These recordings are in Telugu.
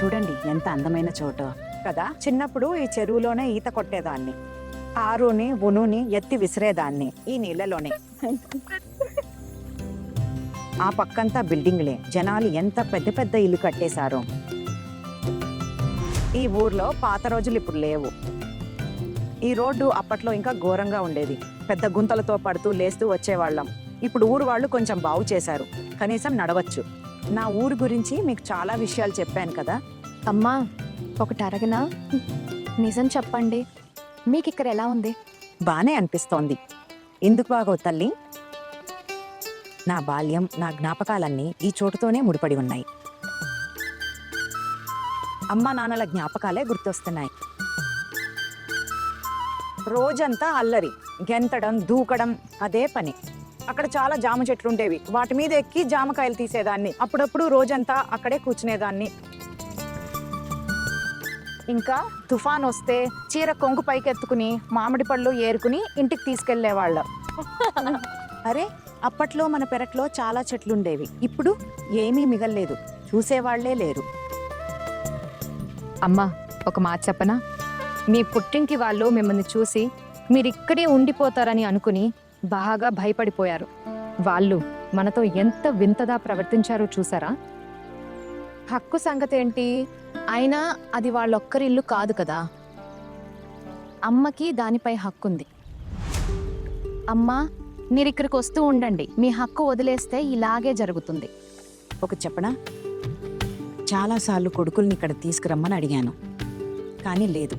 చూడండి ఎంత అందమైన చోటు కదా. చిన్నప్పుడు ఈ చెరువులోనే ఈత కొట్టేదాన్ని, ఆరుని ఉనుని ఎత్తి విసిరేదాన్ని ఈ నీళ్ళలోనే. ఆ పక్కంతా బిల్డింగ్లే, జనాలు ఎంత పెద్ద పెద్ద ఇల్లు కట్టేశారో. ఈ ఊర్లో పాత రోజులు ఇప్పుడు లేవు. ఈ రోడ్డు అప్పట్లో ఇంకా ఘోరంగా ఉండేది, పెద్ద గుంతలతో పడుతూ లేస్తూ వచ్చేవాళ్ళం. ఇప్పుడు ఊరు వాళ్ళు కొంచెం బాగు చేశారు, కనీసం నడవచ్చు. నా ఊరు గురించి మీకు చాలా విషయాలు చెప్పాను కదా. అమ్మా, ఒకటి అడగనా? నిజం చెప్పండి, మీకు ఇక్కడ ఎలా ఉంది? బానే అనిపిస్తోంది. ఎందుకు బాగో తల్లి? నా బాల్యం, నా జ్ఞాపకాలన్నీ ఈ చోటుతోనే ముడిపడి ఉన్నాయి. అమ్మా నాన్నల జ్ఞాపకాలే గుర్తొస్తున్నాయి. రోజంతా అల్లరి, గెంతడం, దూకడం, అదే పని. అక్కడ చాలా జామ చెట్లుండేవి, వాటి మీద ఎక్కి జామకాయలు తీసేదాన్ని. అప్పుడప్పుడు రోజంతా అక్కడే కూర్చునేదాన్ని. ఇంకా తుఫాన్ వస్తే చీర కొంగు పైకెత్తుకుని మామిడి పళ్ళు ఏరుకుని ఇంటికి తీసుకెళ్లేవాళ్ళం. అరే, అప్పట్లో మన పెరట్లో చాలా చెట్లుండేవి, ఇప్పుడు ఏమీ మిగల్లేదు, చూసేవాళ్లే లేరు. అమ్మా, ఒక మాట చెప్పనా? మీ పుట్టింటి వాళ్ళు మిమ్మల్ని చూసి మీరిక్కడే ఉండిపోతారని అనుకుని బాగా భయపడిపోయారు. వాళ్ళు మనతో ఎంత వింతగా ప్రవర్తించారో చూసారా? హక్కు సంగతి ఏంటి? అయినా అది వాళ్ళొక్కరి ఇల్లు కాదు కదా. అమ్మకి దానిపై హక్కుంది. అమ్మా, మీరు ఇక్కడికి వస్తూ ఉండండి, మీ హక్కు వదిలేస్తే ఇలాగే జరుగుతుంది. ఒక చెప్పనా, చాలాసార్లు కొడుకుల్ని ఇక్కడ తీసుకురమ్మని అడిగాను, కానీ లేదు,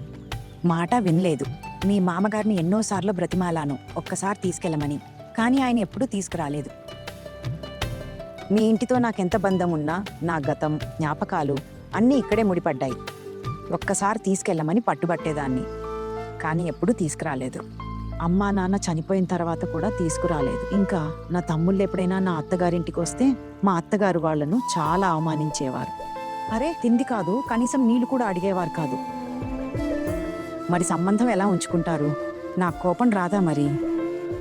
మాట వినలేదు. మీ మామగారిని ఎన్నోసార్లు బ్రతిమాలాను ఒక్కసారి తీసుకెళ్ళమని, కానీ ఆయన ఎప్పుడూ తీసుకురాలేదు. మీ ఇంటితో నాకెంత బంధం ఉన్నా నా గతం, జ్ఞాపకాలు అన్నీ ఇక్కడే ముడిపడ్డాయి. ఒక్కసారి తీసుకెళ్ళమని పట్టుబట్టేదాన్ని, కానీ ఎప్పుడూ తీసుకురాలేదు. అమ్మా నాన్న చనిపోయిన తర్వాత కూడా తీసుకురాలేదు. ఇంకా నా తమ్ముళ్ళు ఎప్పుడైనా నా అత్తగారింటికి వస్తే మా అత్తగారు వాళ్లను చాలా అవమానించేవారు. అరే, తిండి కాదు, కనీసం నీళ్లు కూడా అడిగేవారు కాదు. మరి సంబంధం ఎలా ఉంచుకుంటారు? నా కోపం రాదా మరి?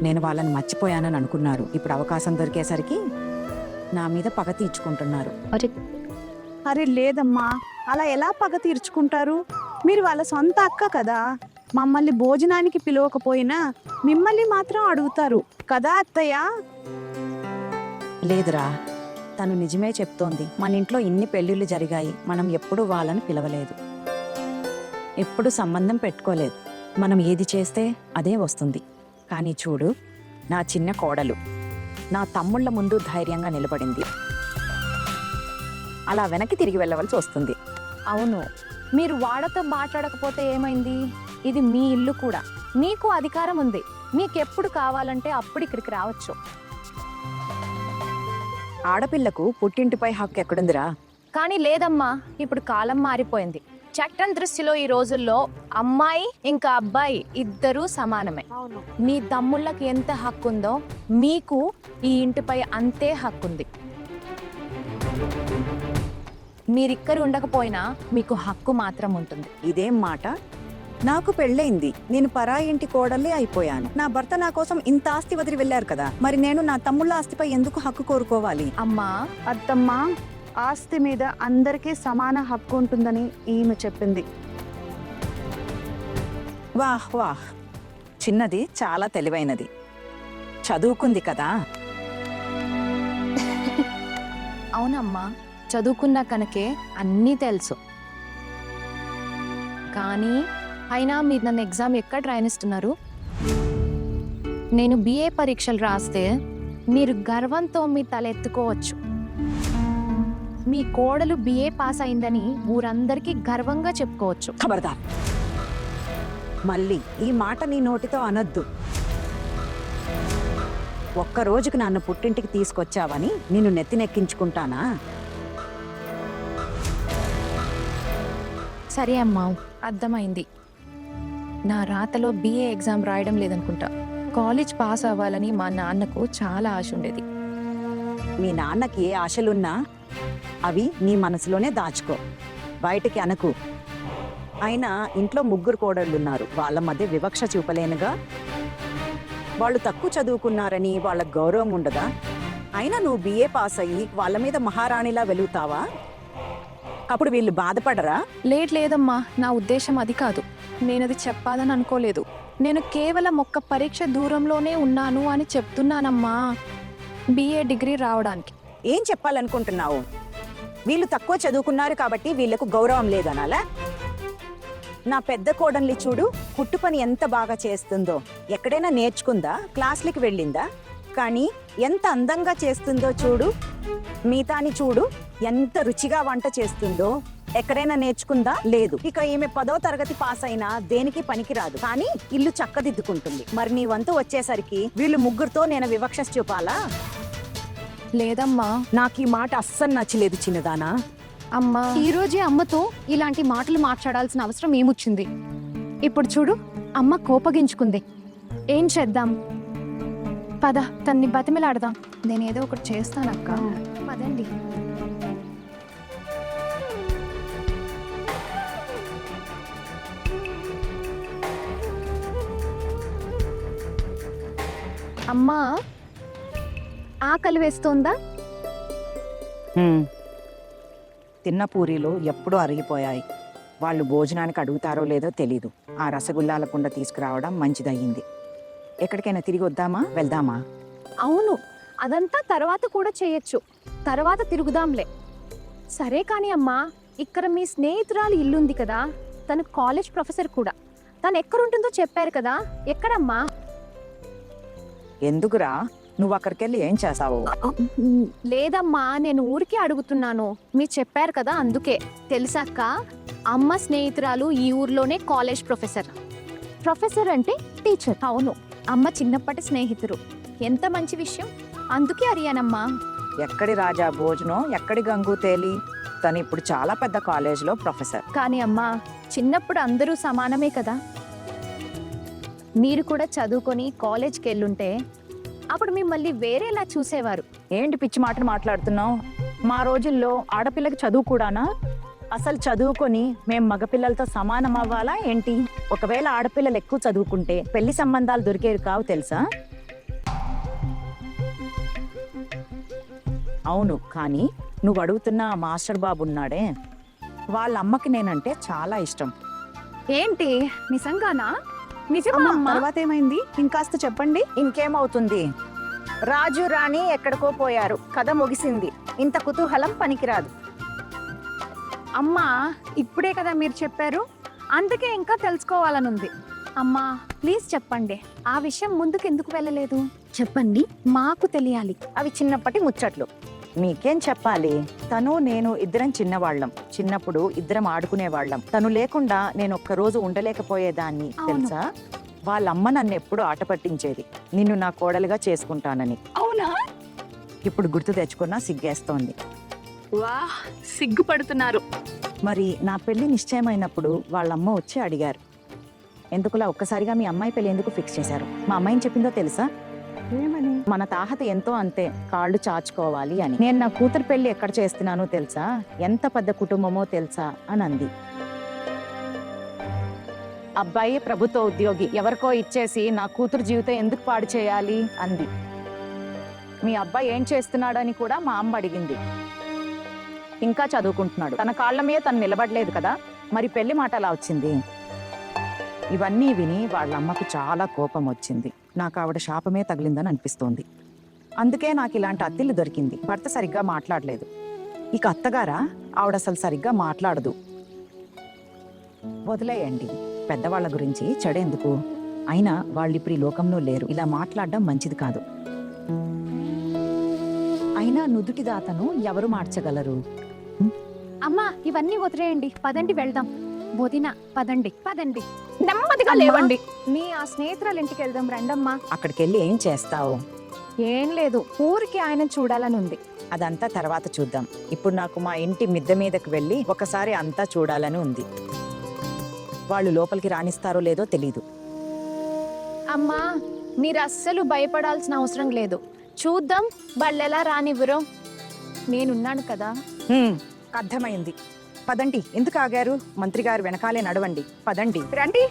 నేను వాళ్ళని మర్చిపోయానని అనుకున్నారు, ఇప్పుడు అవకాశం దొరికేసరికి నా మీద పగ తీర్చుకుంటున్నారు. అరే లేదమ్మా, అలా ఎలా పగ తీర్చుకుంటారు? మీరు వాళ్ళ సొంత అక్క కదా. మమ్మల్ని భోజనానికి పిలవకపోయినా మిమ్మల్ని మాత్రం అడుగుతారు కదా అత్తయ్య. లేదురా, తను నిజమే చెప్తోంది. మన ఇంట్లో ఇన్ని పెళ్లిళ్ళు జరిగాయి, మనం ఎప్పుడూ వాళ్ళని పిలవలేదు, ఎప్పుడు సంబంధం పెట్టుకోలేదు. మనం ఏది చేస్తే అదే వస్తుంది. కానీ చూడు, నా చిన్న కోడలు నా తమ్ముళ్ల ముందు ధైర్యంగా నిలబడింది, అలా వెనక్కి తిరిగి వెళ్ళవలసి వస్తుంది. అవును, మీరు వాళ్ళతో మాట్లాడకపోతే ఏమైంది? ఇది మీ ఇల్లు కూడా, మీకు అధికారం ఉంది. మీకెప్పుడు కావాలంటే అప్పుడు ఇక్కడికి రావచ్చు. ఆడపిల్లకు పుట్టింటిపై హక్కు ఎక్కడుందిరా? కానీ లేదమ్మా, ఇప్పుడు కాలం మారిపోయింది. చట్టం దృష్టిలో ఈ రోజుల్లో అమ్మాయి ఇంకా అబ్బాయి ఇద్దరూ సమానమే. మీ తమ్ముళ్ళకి ఎంత హక్కు ఉందో మీకు ఈ ఇంటిపై అంతే హక్కుంది. మీరిక్కరు ఉండకపోయినా మీకు హక్కు మాత్రం ఉంటుంది. ఇదేం మాట? నాకు పెళ్ళయింది, నేను పరాయి ఇంటి కోడల్లే అయిపోయాను. నా భర్త నా కోసం ఇంత ఆస్తి వదిలి వెళ్ళారు కదా, మరి నేను నా తమ్ముళ్ళ ఆస్తిపై ఎందుకు హక్కు కోరుకోవాలి? అమ్మా, అత్తమ్మా, ఆస్తి మీద అందరికీ సమాన హక్కు ఉంటుందని ఈమె చెప్పింది. వాహ్ వాహ్, చిన్నది చాలా తెలివైనది, చదువుకుంది కదా. అవునమ్మా, చదువుకున్న కనుకే అన్నీ తెలుసు. కానీ అయినా మీరు నన్ను ఎగ్జామ్ ఎక్కడ రాయనిస్తున్నారు? నేను బిఏ పరీక్షలు రాస్తే మీరు గర్వంతో మీ తల ఎత్తుకోవచ్చు. మీ కోడలు బిఏ పాస్ అయిందని ఊరందరికీ గర్వంగా చెప్పుకోవచ్చు. ఖబర్దార్, మళ్ళీ ఈ మాట నీ నోటితో అనొద్దు. ఒక్క రోజుకు నన్ను పుట్టింటికి తీసుకొచ్చావని నిన్ను నెత్తినెక్కించుకుంటానా? సరే అమ్మా, అర్థమైంది. నా రాతలో బిఏ ఎగ్జామ్ రాయడం లేదనుకుంటా. కాలేజ్ పాస్ అవ్వాలని మా నాన్నకు చాలా ఆశ ఉండేది. మీ నాన్నకి ఏ ఆశలున్నా అవి నీ మనసులోనే దాచుకో, బయటికి అనకు. అయినా ఇంట్లో ముగ్గురు కోడళ్ళున్నారు, వాళ్ళ మధ్య వివక్ష చూపలేనుగా. వాళ్ళు తక్కువ చదువుకున్నారని వాళ్ళకు గౌరవం ఉండదా? అయినా నువ్వు బిఏ పాస్ అయ్యి వాళ్ళ మీద మహారాణిలా వెలుగుతావా? అప్పుడు వీళ్ళు బాధపడరా? లేదమ్మా, నా ఉద్దేశం అది కాదు. నేనది చెప్పాలని అనుకోలేదు. నేను కేవలం ఒక్క పరీక్ష దూరంలోనే ఉన్నాను అని చెప్తున్నానమ్మా. BA డిగ్రీ రావడానికి. ఏం చెప్పాలనుకుంటున్నావు? వీళ్ళు తక్కువ చదువుకున్నారు కాబట్టి వీళ్ళకు గౌరవం లేదనాలా? నా పెద్ద కోడల్ని చూడు, కుట్టు పని ఎంత బాగా చేస్తుందో. ఎక్కడైనా నేర్చుకుందా? క్లాసులకి వెళ్ళిందా? కానీ ఎంత అందంగా చేస్తుందో చూడు. మిగతాని చూడు, ఎంత రుచిగా వంట చేస్తుందో. ఎక్కడైనా నేర్చుకుందా? లేదు. ఇక ఈమె 10వ తరగతి పాస్ అయినా దేనికి పనికిరాదు, కానీ ఇల్లు చక్కదిద్దుకుంటుంది. మరి నీ వంతు వచ్చేసరికి వీళ్ళు ముగ్గురితో నేను వివక్ష చూపాలా? లేదమ్మా. నాకు ఈ మాట అస్సలు నచ్చలేదు చిన్నదానా. అమ్మా, ఈ రోజే అమ్మతో ఇలాంటి మాటలు మాట్లాడాల్సిన అవసరం ఏమొచ్చింది? ఇప్పుడు చూడు, అమ్మ కోపగించుకుంది. ఏం చేద్దాం? పద, తన్ని బతిమిలాడదాం. నేనేదో ఒకటి చేస్తానక్క. పదండి. అమ్మా, ఆకలి వేస్తోందా? తిన్న పూరీలు ఎప్పుడూ అరిగిపోయాయి. వాళ్ళు భోజనానికి అడుగుతారో లేదో తెలీదు. ఆ రసగుల్లాల కుండ తీసుకురావడం మంచిదయ్యింది. ఎక్కడికైనా తిరిగి వెళ్దామా? అవును, అదంతా తర్వాత కూడా చేయొచ్చు. తర్వాత తిరుగుదాంలే. సరే కానీ అమ్మా, ఇక్కడ మీ స్నేహితురాలు ఇల్లుంది కదా, తను కాలేజ్ ప్రొఫెసర్ కూడా. తను ఎక్కడుంటుందో చెప్పారు కదా, ఎక్కడమ్మా? ఎందుకురా, నువ్వు అక్కడికెళ్ళి ఏం చేస్తావు? లేదమ్మా, నేను ఊరికే అడుగుతున్నాను. మీరు చెప్పారు కదా, అందుకే. తెలుసాక, అమ్మ స్నేహితురాలు ఈ ఊర్లోనే కాలేజ్ ప్రొఫెసర్. ప్రొఫెసర్ అంటే టీచర్. అవును, అమ్మ చిన్నప్పటి స్నేహితురు. ఎంత మంచి విషయం. అందుకే అడిగానమ్మా. ఎక్కడి రాజా భోజనం, ఎక్కడి గంగు తేలి. తను ఇప్పుడు చాలా పెద్ద కాలేజ్లో ప్రొఫెసర్. కానీ అమ్మా, చిన్నప్పుడు అందరూ సమానమే కదా. మీరు కూడా చదువుకొని కాలేజ్కి వెళ్ళుంటే అప్పుడు మిమ్మల్ని వేరేలా చూసేవారు. ఏంటి పిచ్చి మాటలు మాట్లాడుతున్నావు? మా రోజుల్లో ఆడపిల్లకి చదువు కూడానా? అసలు చదువుకొని మేం మగపిల్లలతో సమానం అవ్వాలా ఏంటి? ఒకవేళ ఆడపిల్లలు ఎక్కువ చదువుకుంటే పెళ్లి సంబంధాలు దొరికేవి కావు, తెలుసా? అవును, కానీ నువ్వు అడుగుతున్న ఆ మాస్టర్ బాబు ఉన్నాడే, వాళ్ళ అమ్మకి నేనంటే చాలా ఇష్టం. ఏంటి, నిజంగానా? నిజమా అమ్మా? తర్వాత ఏమైంది? ఇంకాస్త చెప్పండి. ఇంకేమవుతుంది? రాజు రాణి ఎక్కడికో పోయారు, కథ ముగిసింది. ఇంత కుతూహలం పనికిరాదు. అమ్మా, ఇప్పుడే కదా మీరు చెప్పారు, అందుకే ఇంకా తెలుసుకోవాలనుంది. అమ్మా, ప్లీజ్ చెప్పండి, ఆ విషయం ముందుకు ఎందుకు వెళ్ళలేదు? చెప్పండి, మాకు తెలియాలి. అవి చిన్నప్పటి ముచ్చట్లు. మీకేం చెప్పాలి? తను నేను ఇద్దరం చిన్నవాళ్ళం. చిన్నప్పుడు ఇద్దరం ఆడుకునేవాళ్ళం. తను లేకుండా నేను ఒక్కరోజు ఉండలేకపోయేదాన్ని, తెలుసా? వాళ్ళమ్మ నన్ను ఎప్పుడు ఆట పట్టించేది, నిన్ను నా కోడలుగా చేసుకుంటానని. అవునా? ఇప్పుడు గుర్తు తెచ్చుకున్నా సిగ్గేస్తోంది. వా, సిగ్గుపడుతున్నారు. మరి నా పెళ్లి నిశ్చయమైనప్పుడు వాళ్ళమ్మ వచ్చి అడిగారు, ఎందుకులా ఒక్కసారిగా మీ అమ్మాయి పెళ్లి ఎందుకు ఫిక్స్ చేశారు? మా అమ్మాయిని చెప్పిందో తెలుసా? ఏమని? మన తాహత ఎంతో అంతే, కాళ్ళు చాచుకోవాలి అని. నేను నా కూతురు పెళ్లి ఎక్కడ చేస్తున్నానో తెలుసా? ఎంత పెద్ద కుటుంబమో తెలుసా అని అంది. అబ్బాయి ప్రభుత్వ ఉద్యోగి, ఎవరికో ఇచ్చేసి నా కూతురు జీవితం ఎందుకు పాడు చేయాలి అంది. మీ అబ్బాయి ఏం చేస్తున్నాడని కూడా మా అమ్మ అడిగింది. ఇంకా చదువుకుంటున్నాడు, తన కాళ్ళ మీద తను నిలబడలేదు కదా, మరి పెళ్లి మాట అలా వచ్చింది. ఇవన్నీ విని వాళ్ళ అమ్మకు చాలా కోపం వచ్చింది. నాకు ఆవిడ శాపమే తగిలిందని అనిపిస్తోంది. అందుకే నాకు ఇలాంటి అత్తిల్లు దొరికింది. భర్త సరిగ్గా మాట్లాడలేదు. ఇక అత్తగారా, ఆవిడ అసలు సరిగ్గా మాట్లాడదు. వదిలేయండి, పెద్దవాళ్ళ గురించి చెడెందుకు? అయినా వాళ్ళు ఇప్పుడు ఈ లోకంలో లేరు. ఇలా మాట్లాడడం మంచిది కాదు. అయినా నుదుటి దాతను ఎవరు మార్చగలరు? అమ్మా, ఇవన్నీ వదిలేయండి, పదండి వెళ్దాం. వదిన, పదండి పదండి. నెమ్మదిగా లేవండి. మీ ఆ స్నేహితురాలు ఇంటికి వెళ్దాం, రండమ్మా. అక్కడికి వెళ్ళి ఏం చేస్తావు? ఏం లేదు, ఊరికి ఆయన చూడాలని ఉంది. అదంతా తర్వాత చూద్దాం. ఇప్పుడు నాకు మా ఇంటి మిద్దె మీదకి వెళ్ళి ఒకసారి అంతా చూడాలని ఉంది. వాళ్ళు లోపలికి రాణిస్తారో లేదో తెలీదు. అమ్మా, మీరు అస్సలు భయపడాల్సిన అవసరం లేదు. చూద్దాం వాళ్ళెలా రానివ్వరో. నేనున్నాను కదా. అర్థమైంది. పదండి. ఎందుకు ఆగారు? మంత్రి గారు వెనకాలే నడవండి. పదండి. రండి.